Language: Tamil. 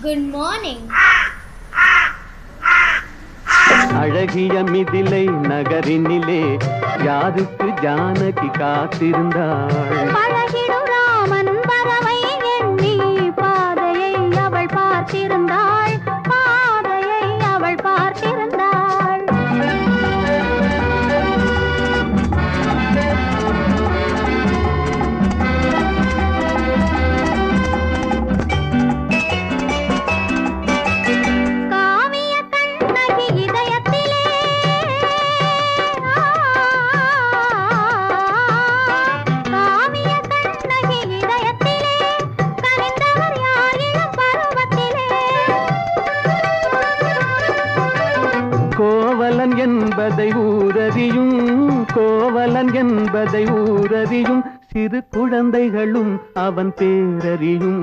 Good morning. அழகிய மிதிலை நகரினிலே யாருக்கு ஜானகி காத்திருந்தாள். பழகிடும் ராமன் வரவை எண்ணி பாதையை அவள் பார்த்திருந்தாள். பாதையை அவள் பார்த்திருந்தாள். காவிய கண்ணகி இதயத்திலே காவிய கண்ணகி இதயத்திலே கனிந்தவர் யார் இளம் பருவத்திலே. கோவலன் என்பதை ஊரறியும், கோவலன் என்பதை ஊரறியும், சிறு குழந்தைகளும் அவன் பேரறியும்.